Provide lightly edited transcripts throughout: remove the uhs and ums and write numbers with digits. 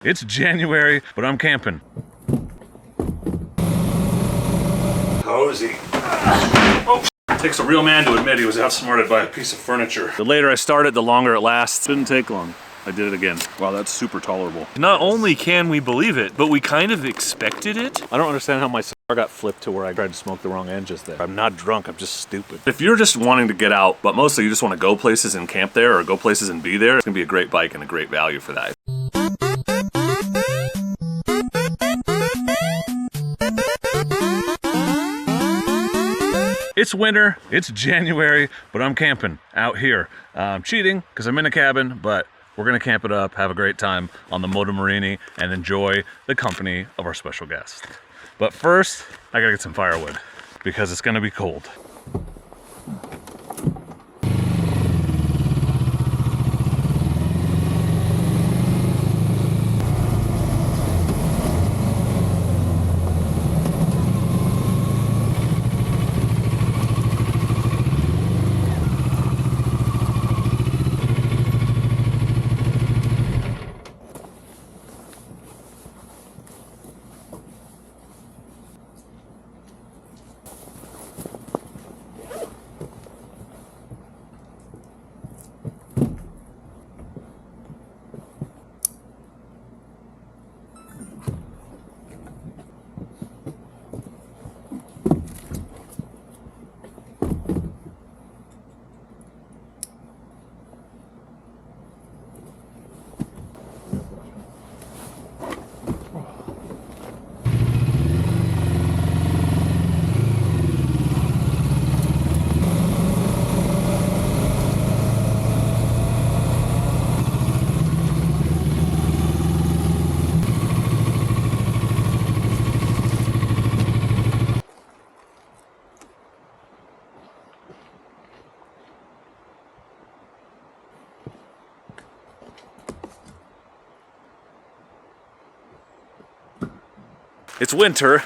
It's January, but I'm camping. Cozy. Oh, it takes a real man to admit he was outsmarted by a piece of furniture. The later I started, the longer it lasts. Didn't take long. I did it again. Wow, that's super tolerable. Not only can we believe it, but we kind of expected it. I don't understand how my cigar got flipped to where I tried to smoke the wrong end just there. I'm not drunk, I'm just stupid. If you're just wanting to get out, but mostly you just want to go places and camp there or go places and be there, it's gonna be a great bike and a great value for that. It's winter, it's January, but I'm camping out here. I'm cheating because I'm in a cabin, but we're gonna camp it up, have a great time on the Moto Morini, and enjoy the company of our special guest. But first, I gotta get some firewood because it's gonna be cold. It's winter,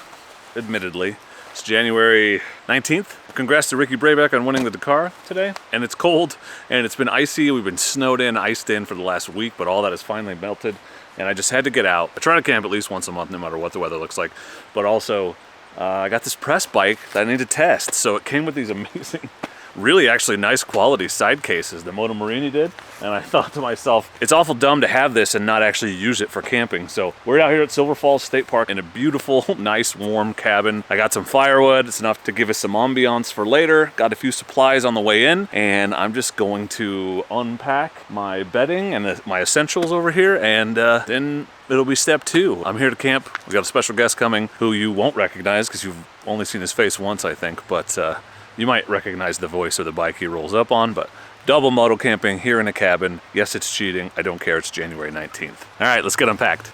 admittedly. It's January 19th. Congrats to Ricky Brayback on winning the Dakar today. And it's cold, and it's been icy. We've been snowed in, iced in for the last week, but all that has finally melted. And I just had to get out. I try to camp at least once a month, no matter what the weather looks like. But also, I got this press bike that I need to test. So it came with these amazing, really actually nice quality side cases the Moto Morini did. And I thought to myself, it's awful dumb to have this and not actually use it for camping. So we're out here at Silver Falls State Park in a beautiful, nice, warm cabin. I got some firewood. It's enough to give us some ambiance for later. Got a few supplies on the way in, and I'm just going to unpack my bedding and my essentials over here, and then it'll be step 2. I'm here to camp. We got a special guest coming who you won't recognize because you've only seen his face once, I think, but you might recognize the voice or the bike he rolls up on. But double moto camping here in a cabin. Yes, it's cheating. I don't care. It's January 19th. All right, let's get unpacked.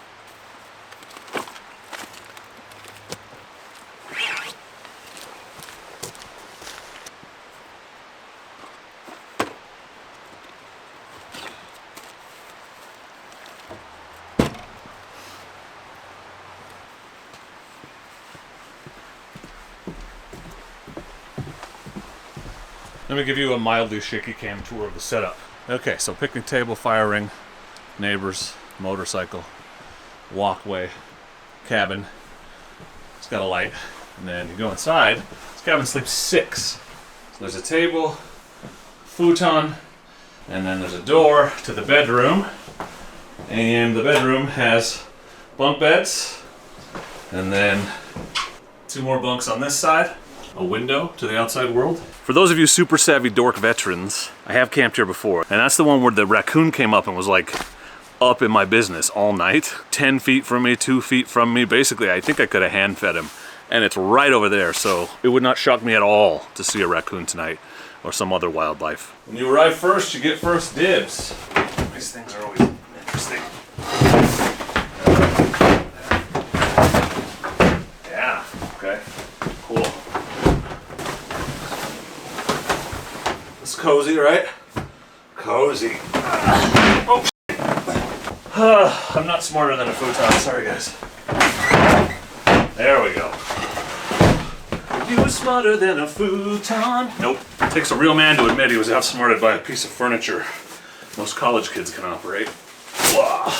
Let me give you a mildly shaky cam tour of the setup. Okay, so picnic table, fire ring, neighbors, motorcycle, walkway, cabin. It's got a light. And then you go inside. This cabin sleeps 6. So there's a table, futon, and then there's a door to the bedroom. And the bedroom has bunk beds, and then 2 more bunks on this side. A window to the outside world. For those of you super savvy Dork veterans, I have camped here before, and that's the one where the raccoon came up and was like up in my business all night. 10 feet from me, 2 feet from me. Basically, I think I could have hand fed him, and it's right over there, so it would not shock me at all to see a raccoon tonight or some other wildlife. When you arrive first, you get first dibs. These things are always interesting. Yeah, okay. Cool. It's cozy, right? Cozy. Oh, I'm not smarter than a futon. Sorry, guys. There we go. You were smarter than a futon. Nope. It takes a real man to admit he was outsmarted by a piece of furniture most college kids can operate. Wow.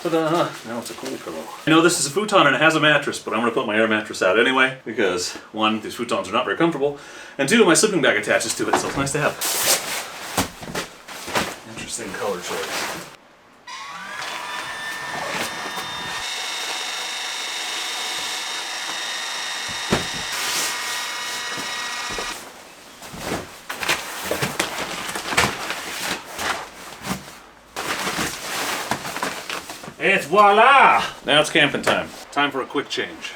Ta-da! Now it's a cool pillow. I know this is a futon and it has a mattress, but I'm gonna put my air mattress out anyway, because one, these futons are not very comfortable, and two, my sleeping bag attaches to it, so it's nice to have. Interesting color choice. Et voila! Now it's camping time. Time for a quick change.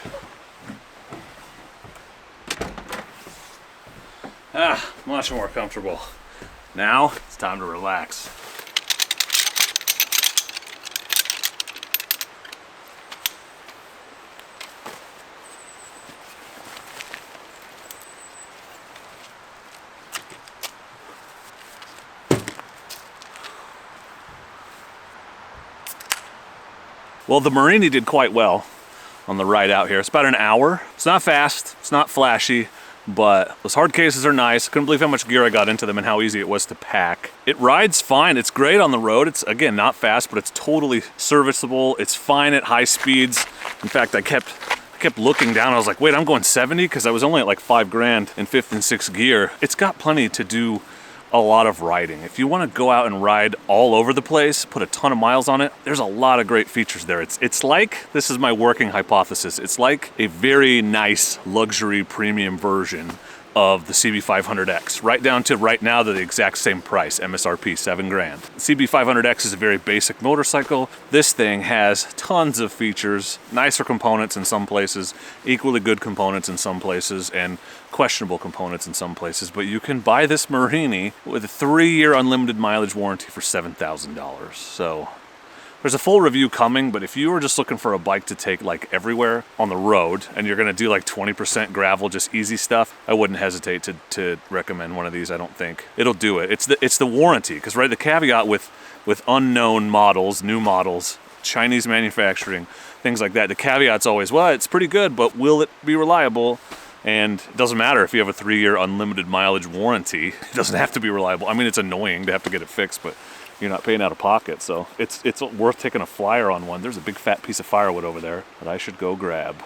Much more comfortable. Now it's time to relax. Well, the Morini did quite well on the ride out here. It's about an hour. It's not fast, it's not flashy, but those hard cases are nice. Couldn't believe how much gear I got into them and how easy it was to pack. It rides fine. It's great on the road. It's, again, not fast, but it's totally serviceable. It's fine at high speeds. In fact, I kept looking down. I was like, wait, I'm going 70? Because I was only at like 5 grand in 5th and 6th gear. It's got plenty to do a lot of riding. If you want to go out and ride all over the place, put a ton of miles on it, there's a lot of great features there. It's like, this is my working hypothesis, it's like a very nice luxury premium version of the CB500X, right down to right now they're the exact same price, MSRP, 7 grand. The CB500X is a very basic motorcycle. This thing has tons of features, nicer components in some places, equally good components in some places, and questionable components in some places, but you can buy this Morini with a 3-year unlimited mileage warranty for $7,000. So there's a full review coming, but if you were just looking for a bike to take like everywhere on the road and you're gonna do like 20% gravel, just easy stuff, I wouldn't hesitate to recommend one of these. I don't think it'll do it. It's the warranty, because right, the caveat with unknown models, new models, Chinese manufacturing, things like that, the caveat's always, well, it's pretty good, but will it be reliable? And it doesn't matter if you have a 3-year unlimited mileage warranty. It doesn't have to be reliable. I mean, it's annoying to have to get it fixed, but you're not paying out of pocket, so it's worth taking a flyer on one. There's a big fat piece of firewood over there that I should go grab.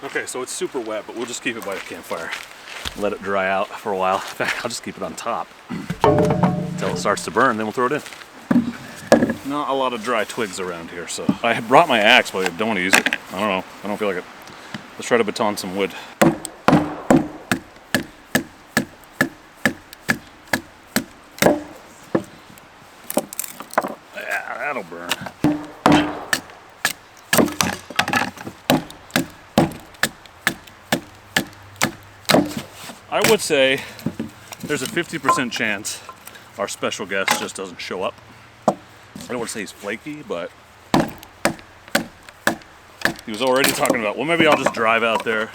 Okay, so it's super wet, but we'll just keep it by the campfire. Let it dry out for a while. In fact, I'll just keep it on top until it starts to burn, then we'll throw it in. Not a lot of dry twigs around here, so I brought my axe, but I don't want to use it. I don't know. I don't feel like it. Let's try to baton some wood. Yeah, that'll burn. I would say there's a 50% chance our special guest just doesn't show up. I don't want to say he's flaky, but he was already talking about, well, maybe I'll just drive out there.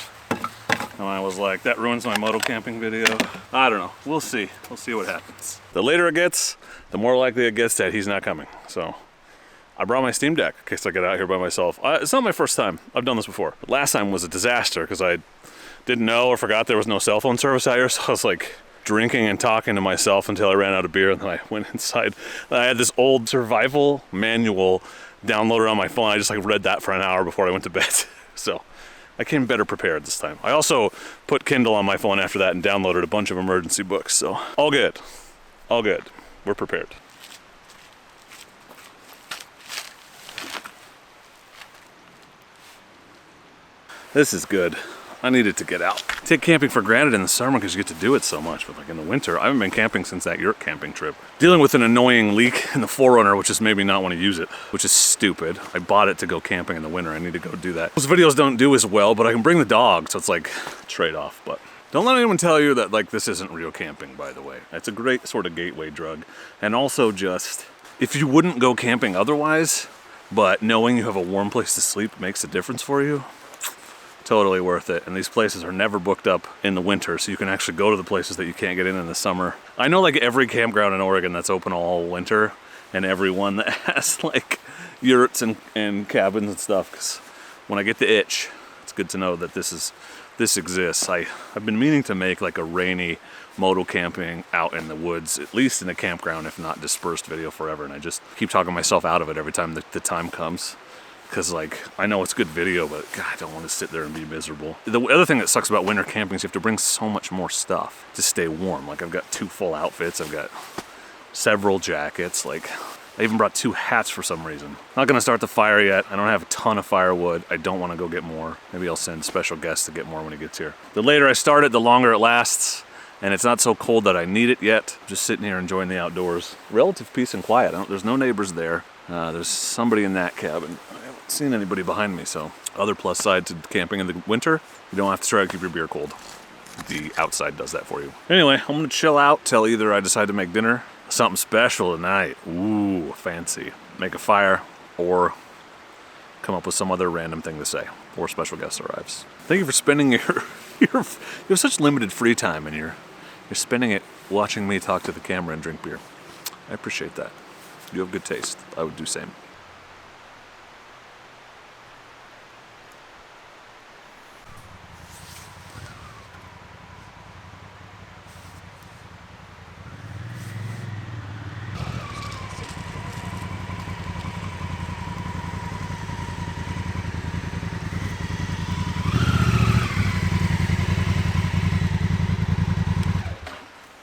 And I was like, that ruins my moto camping video. I don't know. We'll see. We'll see what happens. The later it gets, the more likely it gets that he's not coming. So I brought my Steam Deck in case I get out here by myself. It's not my first time. I've done this before. But last time was a disaster because I didn't know or forgot there was no cell phone service out here, so I was like drinking and talking to myself until I ran out of beer, and then I went inside. I had this old survival manual downloaded on my phone. I just like read that for an hour before I went to bed. So I came better prepared this time. I also put Kindle on my phone after that and downloaded a bunch of emergency books, so all good. All good. We're prepared. This is good. I needed to get out. Take camping for granted in the summer because you get to do it so much, but like in the winter, I haven't been camping since that yurt camping trip. Dealing with an annoying leak in the Forerunner, which has made me not want to use it, which is stupid. I bought it to go camping in the winter. I need to go do that. Those videos don't do as well, but I can bring the dog, so it's like a trade-off. But don't let anyone tell you that like this isn't real camping, by the way. It's a great sort of gateway drug. And also just, if you wouldn't go camping otherwise, but knowing you have a warm place to sleep makes a difference for you, totally worth it. And these places are never booked up in the winter, so you can actually go to the places that you can't get in the summer. I know like every campground in Oregon that's open all winter and everyone that has like yurts and cabins and stuff, because when I get the itch, it's good to know that this exists. I've been meaning to make like a rainy moto camping out in the woods, at least in a campground, if not dispersed video forever, and I just keep talking myself out of it every time the time comes. Because, like, I know it's good video, but God, I don't want to sit there and be miserable. The other thing that sucks about winter camping is you have to bring so much more stuff to stay warm. Like, I've got 2 full outfits, I've got several jackets, like, I even brought 2 hats for some reason. Not gonna start the fire yet. I don't have a ton of firewood. I don't want to go get more. Maybe I'll send special guests to get more when he gets here. The later I start it, the longer it lasts, and it's not so cold that I need it yet. I'm just sitting here enjoying the outdoors. Relative peace and quiet. There's no neighbors there. There's somebody in that cabin. I haven't seen anybody behind me, so. Other plus side to camping in the winter, you don't have to try to keep your beer cold. The outside does that for you. Anyway, I'm gonna chill out till either I decide to make dinner, something special tonight. Ooh, fancy. Make a fire, or come up with some other random thing to say, or special guest arrives. Thank you for spending you have such limited free time, and you're spending it watching me talk to the camera and drink beer. I appreciate that. You have good taste. I would do same.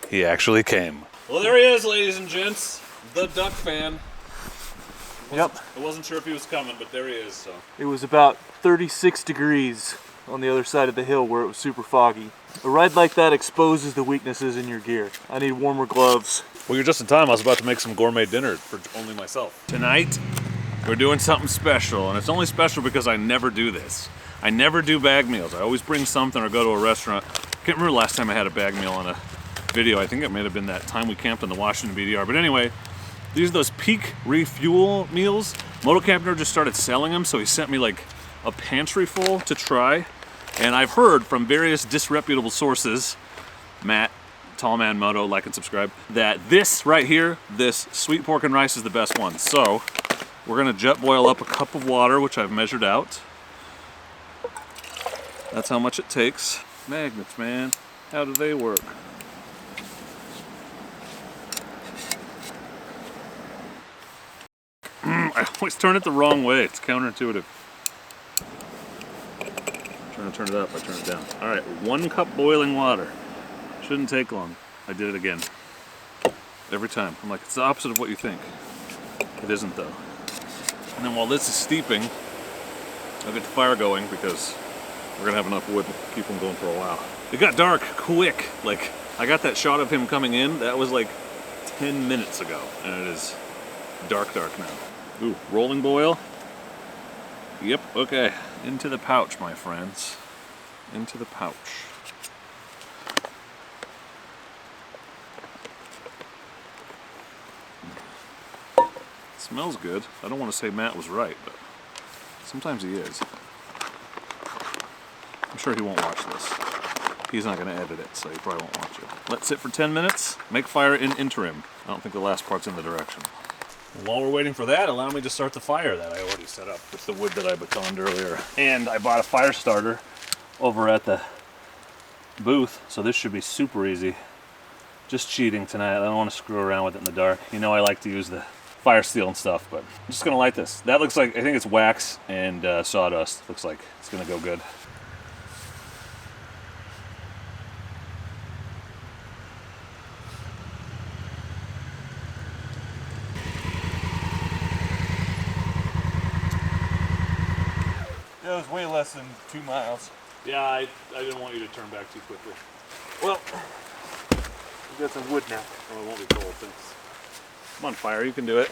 He actually came. Well, there he is, ladies and gents. The duck fan. Yep. I wasn't sure if he was coming, but there he is. So it was about 36 degrees on the other side of the hill where it was super foggy. A ride like that exposes the weaknesses in your gear. I need warmer gloves. Well, you're just in time. I was about to make some gourmet dinner for only myself. Tonight, we're doing something special, and it's only special because I never do this. I never do bag meals. I always bring something or go to a restaurant. I can't remember the last time I had a bag meal on a video. I think it may have been that time we camped in the Washington BDR. But anyway, these are those peak refuel meals. Moto Camping just started selling them, so he sent me like a pantry full to try. And I've heard from various disreputable sources, Matt, Tallman Moto, like and subscribe, that this right here, this sweet pork and rice is the best one. So we're gonna jet boil up a cup of water, which I've measured out. That's how much it takes. Magnets, man, how do they work? I always turn it the wrong way. It's counterintuitive. I'm trying to turn it up, I turn it down. All right, 1 cup boiling water. Shouldn't take long. I did it again. Every time. I'm like, it's the opposite of what you think. It isn't though. And then while this is steeping, I'll get the fire going because we're gonna have enough wood to keep them going for a while. It got dark quick. Like, I got that shot of him coming in. That was like 10 minutes ago, and it is dark now. Ooh, rolling boil. Yep, okay. Into the pouch, my friends. Into the pouch. Smells good. I don't want to say Matt was right, but sometimes he is. I'm sure he won't watch this. He's not going to edit it, so he probably won't watch it. Let sit for 10 minutes. Make fire in interim. I don't think the last part's in the direction. While we're waiting for that, allow me to start the fire that I already set up with the wood that I betoned earlier. And I bought a fire starter over at the booth, so this should be super easy. Just cheating tonight. I don't want to screw around with it in the dark. You know I like to use the fire steel and stuff, but I'm just gonna light this. That looks like, I think it's wax and sawdust. Looks like it's gonna go good. That was way less than 2 miles. Yeah, I didn't want you to turn back too quickly. Well, we got some wood now. Oh, it won't be cold, thanks. Come on, fire, you can do it.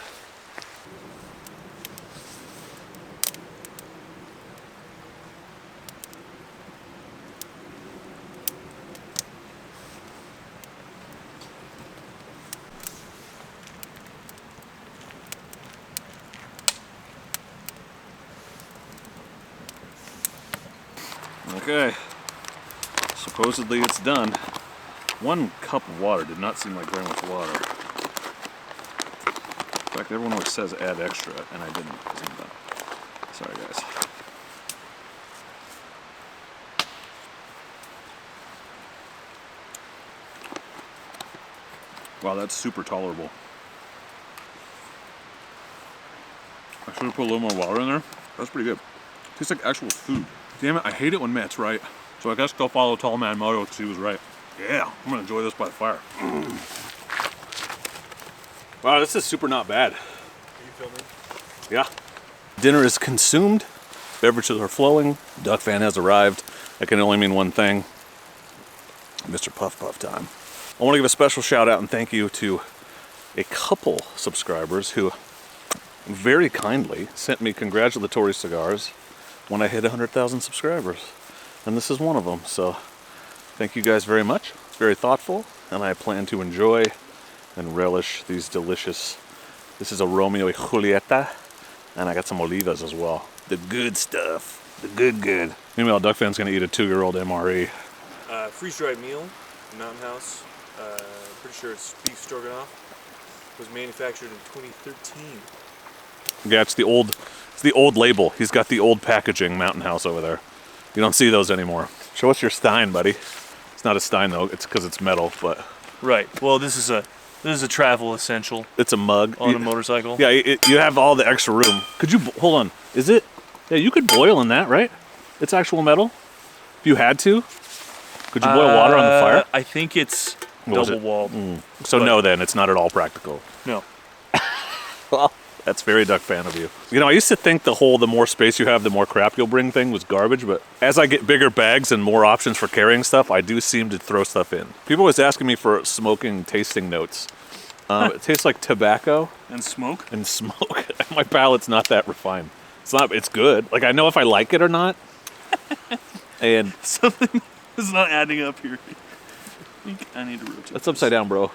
Okay, supposedly it's done. 1 cup of water did not seem like very much water. In fact, everyone always says add extra, and I didn't because I'm done. Sorry, guys. Wow, that's super tolerable. I should have put a little more water in there. That's pretty good. Tastes like actual food. Damn it, I hate it when Matt's right. So I guess go follow Tall Man Moto because he was right. Yeah, I'm gonna enjoy this by the fire. Wow, this is super not bad. Are you filming? Yeah. Dinner is consumed. Beverages are flowing. Duck fan has arrived. That can only mean one thing. Mr. Puff Puff time. I want to give a special shout out and thank you to a couple subscribers who very kindly sent me congratulatory cigars when I hit 100,000 subscribers. And this is one of them. So thank you guys very much. It's very thoughtful, and I plan to enjoy and relish these delicious. This is a Romeo y Julieta, and I got some Olivas as well. The good stuff. The good. Meanwhile, Duck Fan's gonna eat a 2-year-old MRE. Freeze-dried meal, Mountain House. Pretty sure it's beef stroganoff. Was manufactured in 2013. Yeah, it's the old label. He's got the old packaging Mountain House over there. You don't see those anymore. Show us your Stein, buddy. It's not a Stein though. It's because it's metal, but right. Well, this is a travel essential. It's a mug on a motorcycle. Yeah, you have all the extra room. Could you hold on? Is it? Yeah, you could boil in that, right? It's actual metal. If you had to, could you boil water on the fire? I think it's double walled. So no, then it's not at all practical. No. Well, that's very Duck Fan of you. You know, I used to think the more space you have, the more crap you'll bring thing was garbage, but as I get bigger bags and more options for carrying stuff, I do seem to throw stuff in. People always asking me for smoking tasting notes. It tastes like tobacco. And smoke? And smoke. My palate's not that refined. It's good. Like, I know if I like it or not. And something is not adding up here. I think I need to rotate. That's upside down, bro.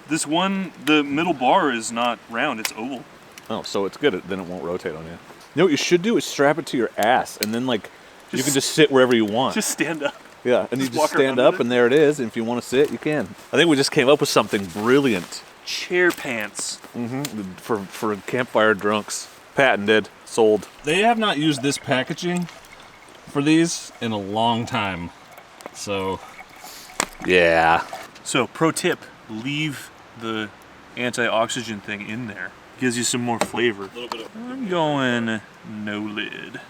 This one, the middle bar is not round, it's oval. Oh, so it's good. Then it won't rotate on you. You know what you should do is strap it to your ass, and then you can just sit wherever you want. Just stand up. Yeah, and you just stand up, and there it is. And if you want to sit, you can. I think we just came up with something brilliant. Chair pants. For campfire drunks. Patented. Sold. They have not used this packaging for these in a long time. So, yeah. So, pro tip, leave the anti-oxygen thing in there. Gives you some more flavor. A little bit of. I'm going no lid.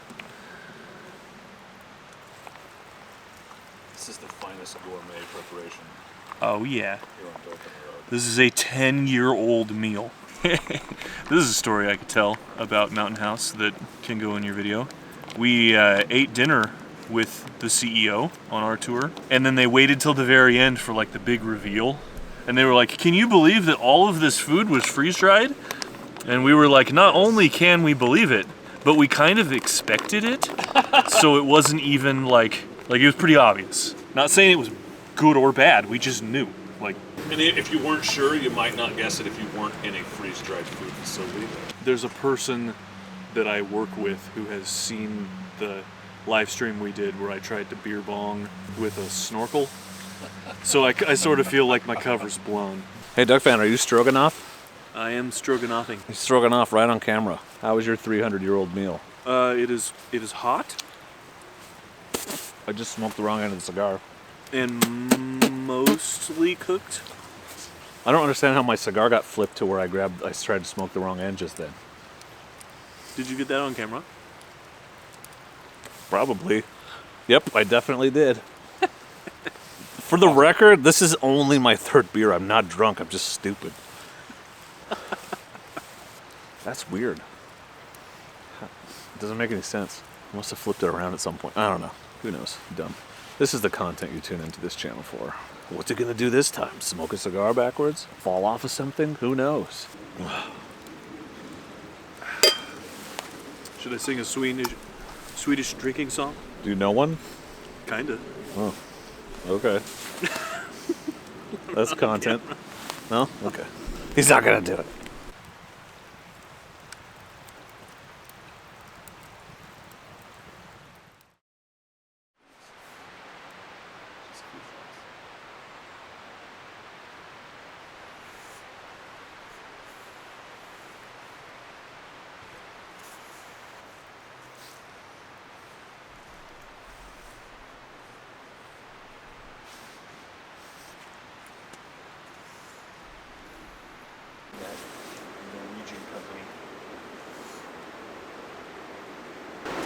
This is the finest gourmet preparation. Oh yeah. Here on Dork on the road. This is a 10-year-old meal. This is a story I could tell about Mountain House that can go in your video. We ate dinner with the CEO on our tour, and then they waited till the very end for the big reveal. And they were like, "Can you believe that all of this food was freeze-dried?" And we were like, "Not only can we believe it, but we kind of expected it." So it wasn't even like it was pretty obvious. Not saying it was good or bad, we just knew. And if you weren't sure, you might not guess it if you weren't in a freeze-dried food facility. There's a person that I work with who has seen the live stream we did where I tried to beer bong with a snorkel. So I sort of feel like my cover's blown. Hey, Duck Fan, are you stroganoff? I am stroganoffing. He's stroganoff right on camera. How was your 300-year-old meal? It is hot. I just smoked the wrong end of the cigar. And mostly cooked. I don't understand how my cigar got flipped to where I tried to smoke the wrong end just then. Did you get that on camera? Probably. Yep, I definitely did. For the record, this is only my third beer. I'm not drunk, I'm just stupid. That's weird. It doesn't make any sense. I must have flipped it around at some point. I don't know. Who knows? Dumb. This is the content you tune into this channel for. What's it gonna do this time? Smoke a cigar backwards? Fall off of something? Who knows? Should I sing a Swedish drinking song? Do you know one? Kinda. Oh, okay. That's content. No? Okay. He's not gonna do it.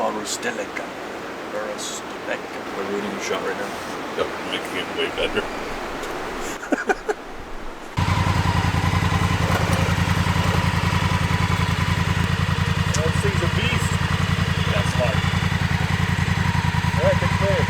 Forestelica. We're ruining the shot right now. Yep, making it way better. That thing's a beast. That's fine. All right, get clear.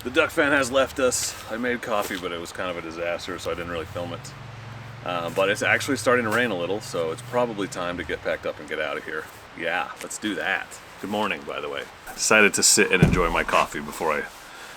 The duck fan has left us. I made coffee, but it was kind of a disaster, so I didn't really film it. But it's actually starting to rain a little, so it's probably time to get packed up and get out of here. Yeah, let's do that. Good morning, by the way. I decided to sit and enjoy my coffee before I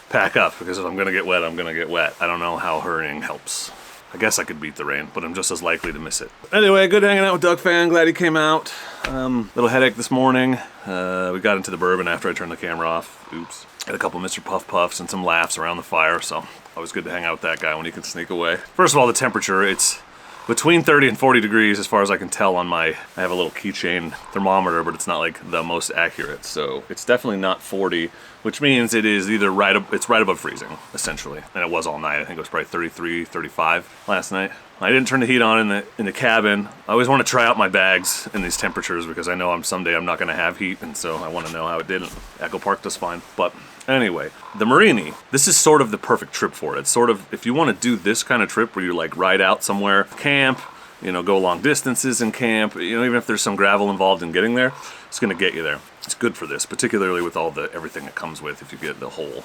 pack up, because if I'm gonna get wet, I'm gonna get wet. I don't know how hurrying helps. I guess I could beat the rain, but I'm just as likely to miss it. Anyway, good hanging out with Duck Fan. Glad he came out. Little headache this morning. We got into the bourbon after I turned the camera off. Oops. Had a couple Mr. Puff Puffs and some laughs around the fire, so always good to hang out with that guy when he can sneak away. First of all, the temperature, it's between 30 and 40 degrees as far as I can tell on my, I have a little keychain thermometer, but it's not like the most accurate. So it's definitely not 40, which means it is either it's right above freezing, essentially. And it was all night. I think it was probably 33, 35 last night. I didn't turn the heat on in the cabin. I always want to try out my bags in these temperatures because I know someday I'm not going to have heat, and so I want to know how it did. Echo Park does fine. But anyway, the Morini, this is sort of the perfect trip for it. It's sort of, if you want to do this kind of trip where you like ride out somewhere, camp, you know, go long distances in camp, you know, even if there's some gravel involved in getting there, it's going to get you there. It's good for this, particularly with all the everything it comes with if you get the whole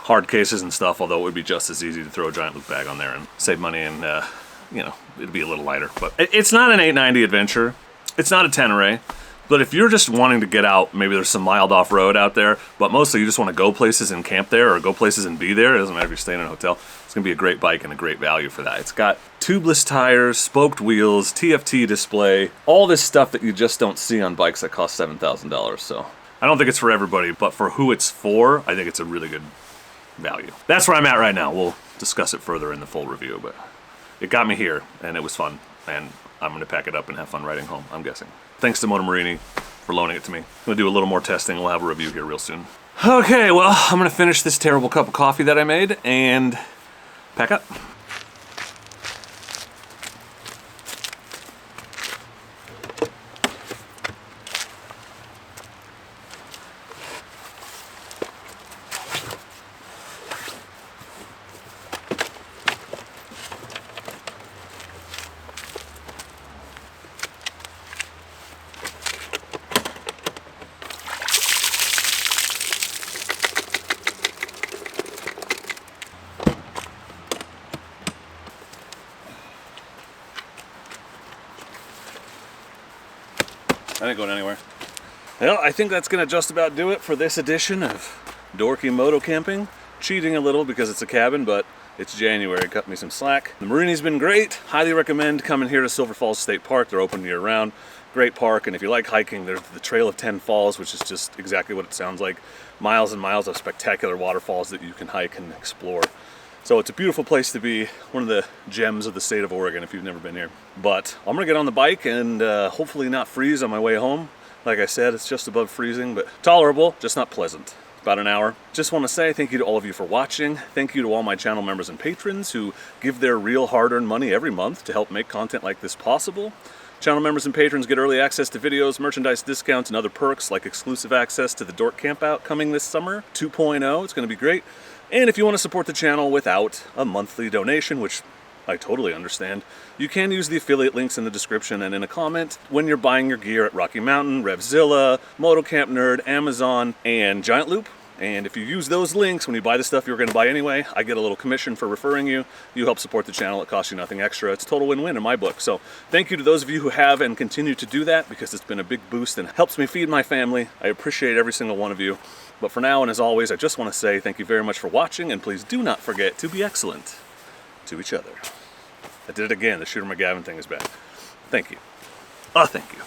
hard cases and stuff, although it would be just as easy to throw a giant loop bag on there and save money and, you know, it'd be a little lighter. But it's not an 890 adventure. It's not a Tenere. But if you're just wanting to get out, maybe there's some mild off-road out there, but mostly you just want to go places and camp there or go places and be there. It doesn't matter if you're staying in a hotel. It's going to be a great bike and a great value for that. It's got tubeless tires, spoked wheels, TFT display, all this stuff that you just don't see on bikes that cost $7,000. So I don't think it's for everybody, but for who it's for, I think it's a really good value. That's where I'm at right now. We'll discuss it further in the full review, but it got me here and it was fun, and I'm going to pack it up and have fun riding home, I'm guessing. Thanks to Moto Morini for loaning it to me. I'm going to do a little more testing. We'll have a review here real soon. Okay, well, I'm going to finish this terrible cup of coffee that I made and pack up. I ain't going anywhere. Well, I think that's gonna just about do it for this edition of Dorky Moto Camping. Cheating a little because it's a cabin, but it's January, cut me some slack. The Morini's been great. Highly recommend coming here to Silver Falls State Park. They're open year round. Great park, and if you like hiking, there's the Trail of 10 Falls, which is just exactly what it sounds like. Miles and miles of spectacular waterfalls that you can hike and explore. So it's a beautiful place to be, one of the gems of the state of Oregon if you've never been here. But I'm gonna get on the bike and hopefully not freeze on my way home. Like I said, it's just above freezing, but tolerable, just not pleasant. About an hour. Just want to say thank you to all of you for watching. Thank you to all my channel members and patrons who give their real hard-earned money every month to help make content like this possible. Channel members and patrons get early access to videos, merchandise discounts, and other perks like exclusive access to the Dork Campout coming this summer, 2.0. It's gonna be great. And if you want to support the channel without a monthly donation, which I totally understand, you can use the affiliate links in the description and in a comment when you're buying your gear at Rocky Mountain, Revzilla, Moto Camp Nerd, Amazon, and Giant Loop. And if you use those links when you buy the stuff you're going to buy anyway, I get a little commission for referring you. You help support the channel. It costs you nothing extra. It's a total win-win in my book. So thank you to those of you who have and continue to do that, because it's been a big boost and helps me feed my family. I appreciate every single one of you. But for now, and as always, I just want to say thank you very much for watching, and please do not forget to be excellent to each other. I did it again. The Shooter McGavin thing is back. Thank you. Thank you.